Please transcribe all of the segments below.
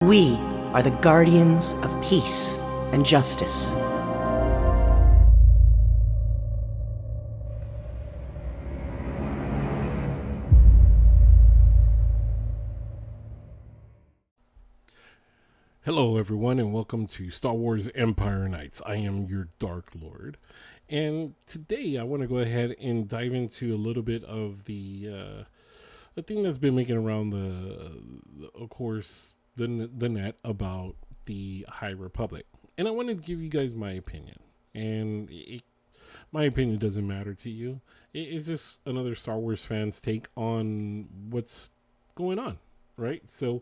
We are the guardians of peace and justice. Hello, everyone, and welcome to Star Wars Empire Knights. I am your Dark Lord, and today I want to go ahead and dive into a little bit of the thing that's been making around of course, the net about the High Republic, and I want to give you guys my opinion. And my opinion doesn't matter to you. It's just another Star Wars fan's take on what's going on, right? So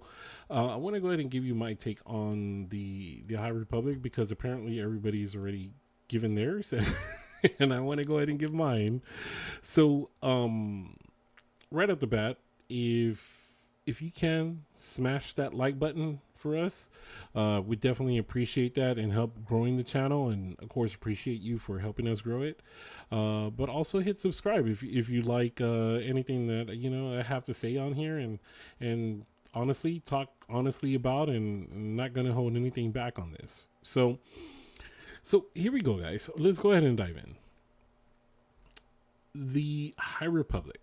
I want to go ahead and give you my take on the High Republic, because apparently everybody's already given theirs, and I want to go ahead and give mine. So right off the bat, if you can smash that like button for us, we definitely appreciate that and help growing the channel, and of course appreciate you for helping us grow it. But also hit subscribe if you like anything that I have to say on here, and honestly talk honestly about, and not gonna hold anything back on this. So here we go, guys. Let's go ahead and dive in. The High Republic,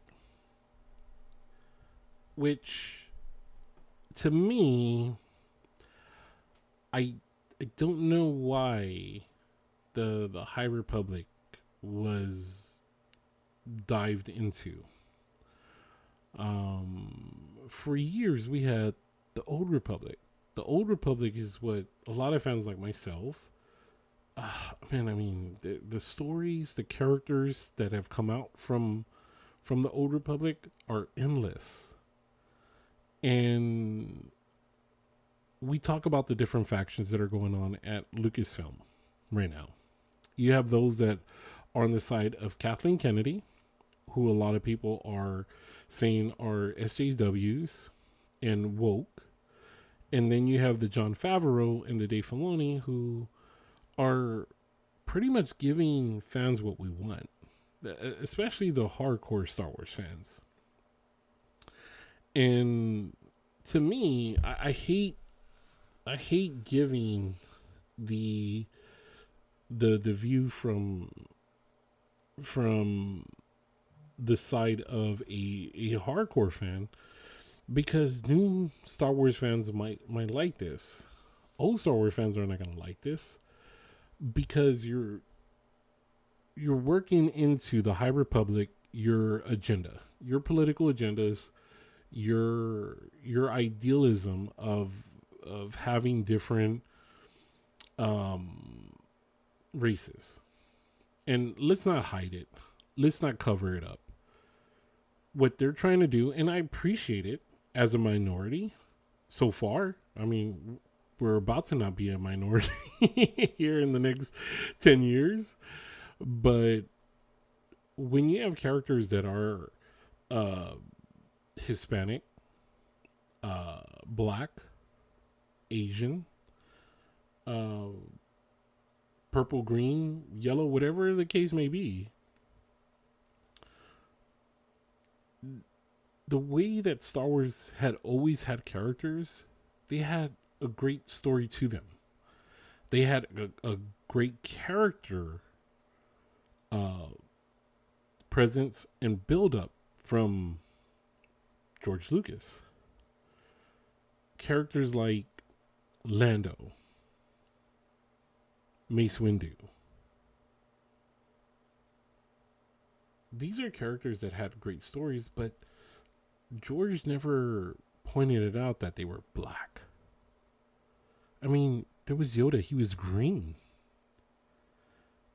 which to me, I don't know why the High Republic was dived into. For years we had the Old Republic. The Old Republic is what a lot of fans like myself, man, I mean, the stories, the characters that have come out from the Old Republic are endless. And we talk about the different factions that are going on at Lucasfilm right now. You have those that are on the side of Kathleen Kennedy, who a lot of people are saying are SJWs and woke. And then you have the Jon Favreau and the Dave Filoni, who are pretty much giving fans what we want, especially the hardcore Star Wars fans. And to me, I hate giving the view from the side of a hardcore fan, because new Star Wars fans might like this. Old Star Wars fans are not going to like this, because you're working into the High Republic your agenda, your political agendas, your idealism of having different races. And let's not hide it. Let's not cover it up. What they're trying to do, and I appreciate it as a minority so far. I mean, we're about to not be a minority here in the next 10 years. But when you have characters that are Hispanic, Black, Asian, purple, green, yellow, whatever the case may be, the way that Star Wars had always had characters, they had a great story to them. They had a great character presence and build up from George Lucas. Characters like Lando, Mace Windu. These are characters that had great stories, but George never pointed it out that they were black. I mean, there was Yoda, he was green.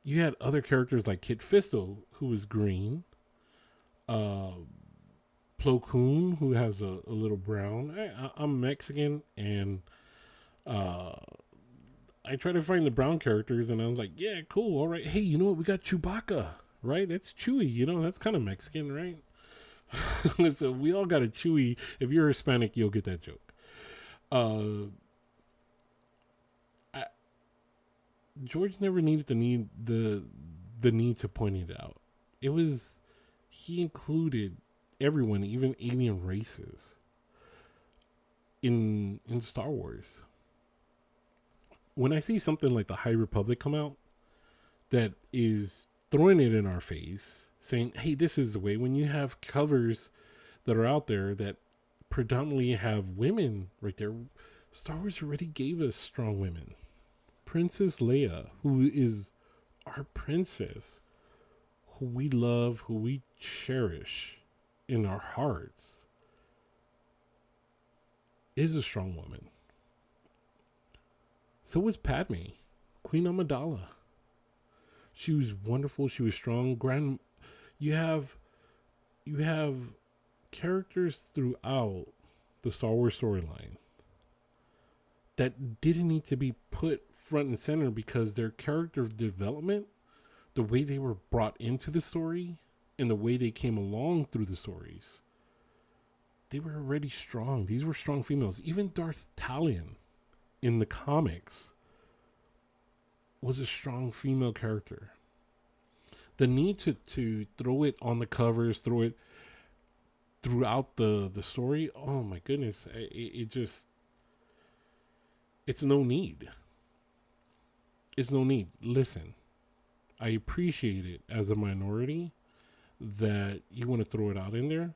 You had other characters like Kit Fisto, who was green. Plo Koon, who has a little brown. I'm Mexican, and I try to find the brown characters, and I was like, yeah, cool, all right. Hey, you know what? We got Chewbacca, right? That's Chewie, that's kind of Mexican, right? So we all got a Chewie. If you're Hispanic, you'll get that joke. George never needed the need to point it out. It was, he included everyone, even alien races. in Star Wars. When I see something like the High Republic come out that is throwing it in our face, saying, hey, this is the way, when you have covers that are out there that predominantly have women right there, Star Wars already gave us strong women. Princess Leia, who is our princess, who we love, who we cherish in our hearts, is a strong woman. So was Padme, Queen Amidala. She was wonderful. She was strong. You have characters throughout the Star Wars storyline that didn't need to be put front and center because their character development, the way they were brought into the story, and the way they came along through the stories, they were already strong. These were strong females. Even Darth Talion in the comics was a strong female character. The need to throw it on the covers, throw it throughout the story, oh my goodness, it just, it's no need. It's no need. Listen, I appreciate it as a minority that you want to throw it out in there.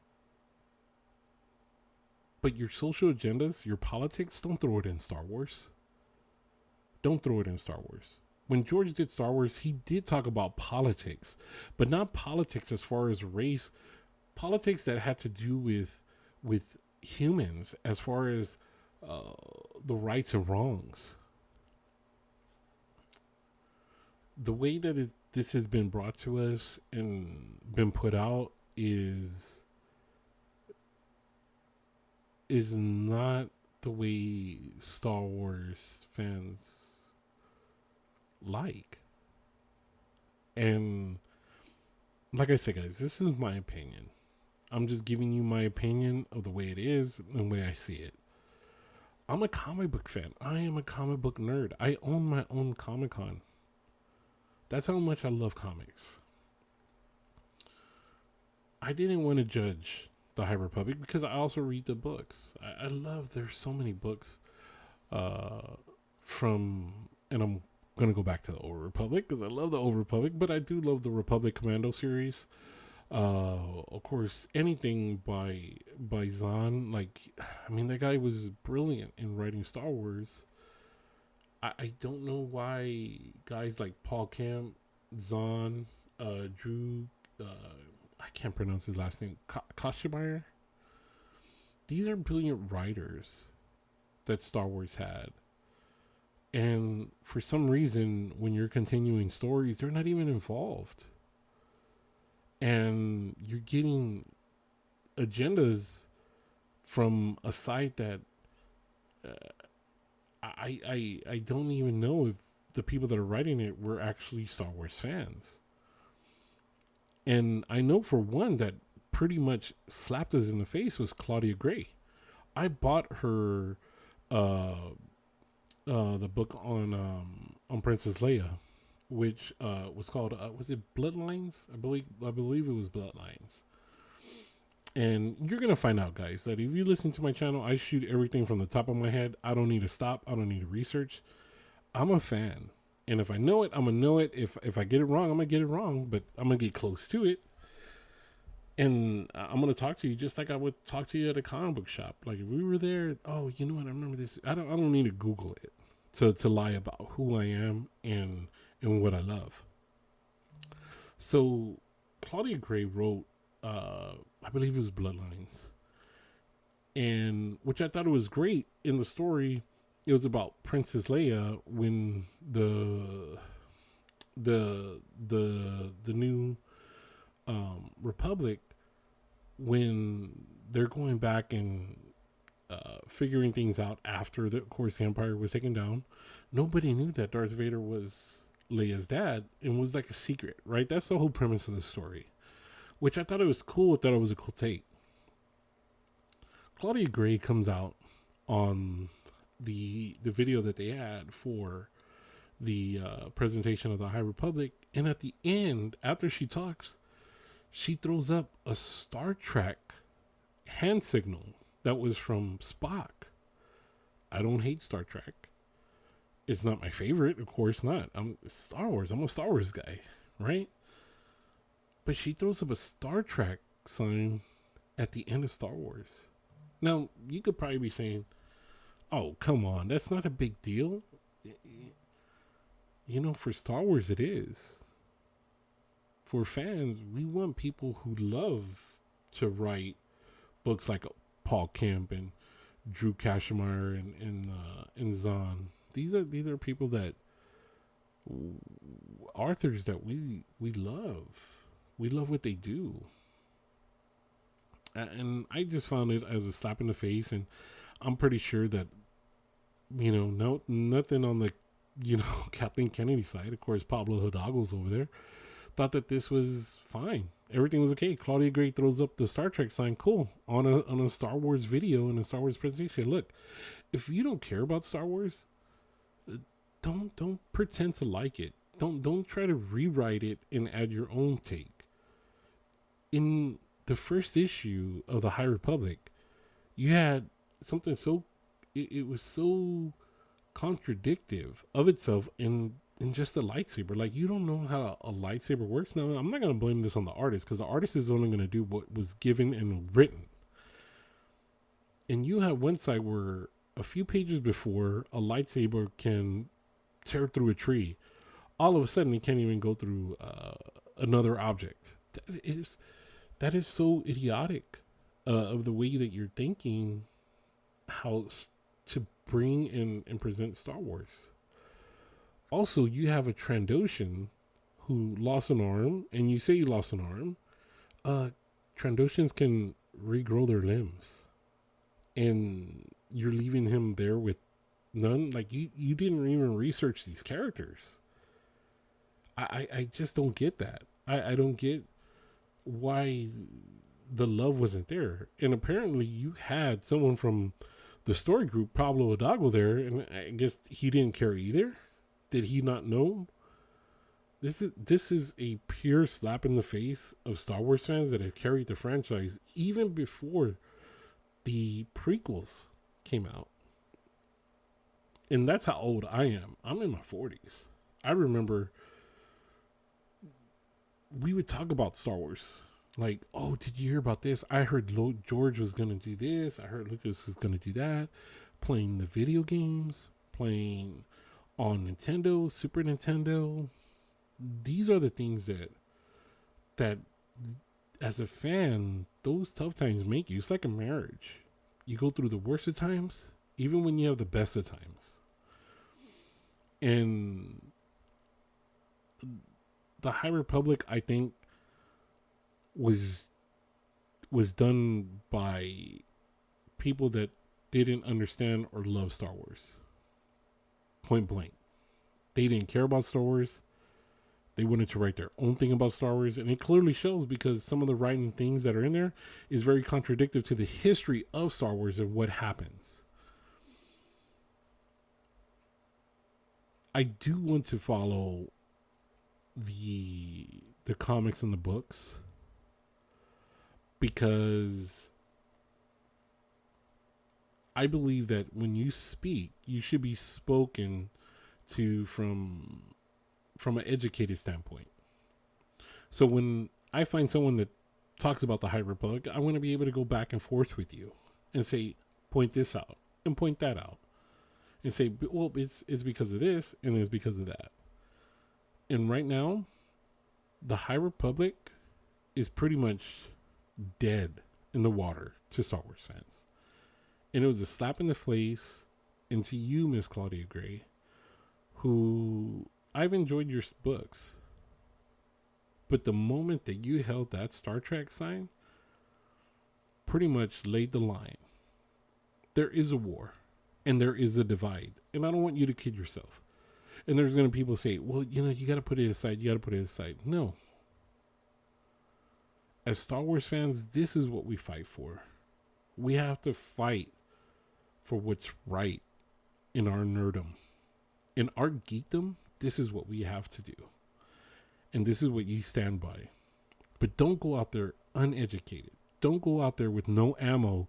But your social agendas, your politics, don't throw it in Star Wars. Don't throw it in Star Wars. When George did Star Wars, he did talk about politics, but not politics as far as race, politics that had to do with humans as far as the rights and wrongs. The way that this has been brought to us and been put out is not the way Star Wars fans like. And like I said, guys, this is my opinion. I'm just giving you my opinion of the way it is and the way I see it. I'm a comic book fan. I am a comic book nerd. I own my own Comic-Con. That's how much I love comics. I didn't want to judge the High Republic because I also read the books. I love, there's so many books from, and I'm going to go back to the Old Republic because I love the Old Republic, but I do love the Republic Commando series. Of course, anything by Zahn, like, I mean, that guy was brilliant in writing Star Wars. I don't know why guys like Paul Kemp, Zahn, Drew, I can't pronounce his last name, Kashimir. These are brilliant writers that Star Wars had. And for some reason, when you're continuing stories, they're not even involved. And you're getting agendas from a site that I don't even know if the people that are writing it were actually Star Wars fans. And I know for one that pretty much slapped us in the face was Claudia Gray. I bought her the book on Princess Leia, which was called was it Bloodlines? I believe it was Bloodlines. And you're gonna find out, guys, that if you listen to my channel, I shoot everything from the top of my head. I don't need to stop. I don't need to research. I'm a fan, and if I know it, I'm gonna know it. If I get it wrong, I'm gonna get it wrong, but I'm gonna get close to it. And I'm gonna talk to you just like I would talk to you at a comic book shop. Like if we were there, oh, you know what? I remember this. I don't need to Google it to lie about who I am and what I love. So Claudia Gray wrote, I believe it was Bloodlines, and which I thought it was great in the story. It was about Princess Leia when the new Republic, when they're going back and figuring things out after of course the Empire was taken down. Nobody knew that Darth Vader was Leia's dad, and was like a secret, right? That's the whole premise of the story, which I thought it was cool. I thought it was a cool take. Claudia Gray comes out on the video that they had for the presentation of the High Republic, and at the end, after she talks, she throws up a Star Trek hand signal that was from Spock. I don't hate Star Trek. It's not my favorite, of course not. I'm Star Wars. I'm a Star Wars guy, right? But she throws up a Star Trek sign at the end of Star Wars. Now, you could probably be saying, oh, come on, that's not a big deal. You know, for Star Wars, it is. For fans, we want people who love to write books like Paul Kemp and Drew Kashmir and Zahn. These are people that authors that we love. We love what they do. And I just found it as a slap in the face, and I'm pretty sure that, you know, nothing on the, you know, Kathleen Kennedy side. Of course, Pablo Hidalgo's over there. Thought that this was fine. Everything was okay. Claudia Gray throws up the Star Trek sign. Cool. On a Star Wars video and a Star Wars presentation. Look, if you don't care about Star Wars, don't pretend to like it. Don't try to rewrite it and add your own take. In the first issue of the High Republic, you had something so it was so contradictive of itself in just a lightsaber. Like, you don't know how a lightsaber works. Now, I'm not going to blame this on the artist, because the artist is only going to do what was given and written. And you have one side where a few pages before, a lightsaber can tear through a tree. All of a sudden, it can't even go through another object. That is so idiotic of the way that you're thinking how to bring and present Star Wars. Also, you have a Trandoshan who lost an arm, and you say you lost an arm. Trandoshans can regrow their limbs, and you're leaving him there with none. Like, you didn't even research these characters. I just don't get that. I don't get why the love wasn't there. And apparently you had someone from the story group, Pablo Hidalgo, there, and I guess he didn't care either. Did he not know? This is a pure slap in the face of Star Wars fans that have carried the franchise even before the prequels came out. And that's how old I am. I'm in my 40s. I remember we would talk about Star Wars. Like, oh, did you hear about this? I heard George was going to do this. I heard Lucas was going to do that. Playing the video games. Playing on Nintendo, Super Nintendo. These are the things that as a fan, those tough times make you. It's like a marriage. You go through the worst of times, even when you have the best of times. And the High Republic, I think, was done by people that didn't understand or love Star Wars. Point blank. They didn't care about Star Wars. They wanted to write their own thing about Star Wars, and it clearly shows, because some of the writing things that are in there is very contradictory to the history of Star Wars and what happens. I do want to follow the comics and the books, because I believe that when you speak, you should be spoken to from an educated standpoint. So when I find someone that talks about the High Republic, I want to be able to go back and forth with you and say, point this out and point that out, and say, well, it's because of this and it's because of that. And right now, the High Republic is pretty much dead in the water to Star Wars fans. And it was a slap in the face, and to you, Miss Claudia Gray, who I've enjoyed your books. But the moment that you held that Star Trek sign, pretty much laid the line. There is a war, and there is a divide. And I don't want you to kid yourself. And there's going to be people say, well, you know, you got to put it aside. You got to put it aside. No. As Star Wars fans, this is what we fight for. We have to fight for what's right in our nerdom. In our geekdom, this is what we have to do. And this is what you stand by. But don't go out there uneducated. Don't go out there with no ammo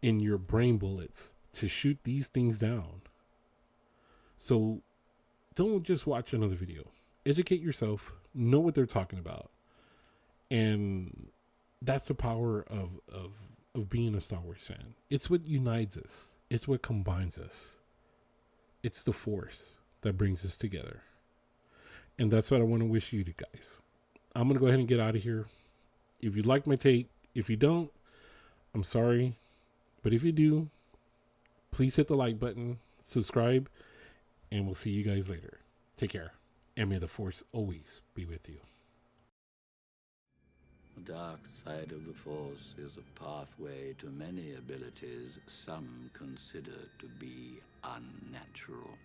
in your brain bullets to shoot these things down. So don't just watch another video. Educate yourself, know what they're talking about. And that's the power of being a Star Wars fan. It's what unites us. It's what combines us. It's the force that brings us together. And that's what I want to wish you guys. I'm going to go ahead and get out of here. If you like my take, if you don't, I'm sorry. But if you do, please hit the like button, subscribe, and we'll see you guys later. Take care, and may the force always be with you. The dark side of the Force is a pathway to many abilities some consider to be unnatural.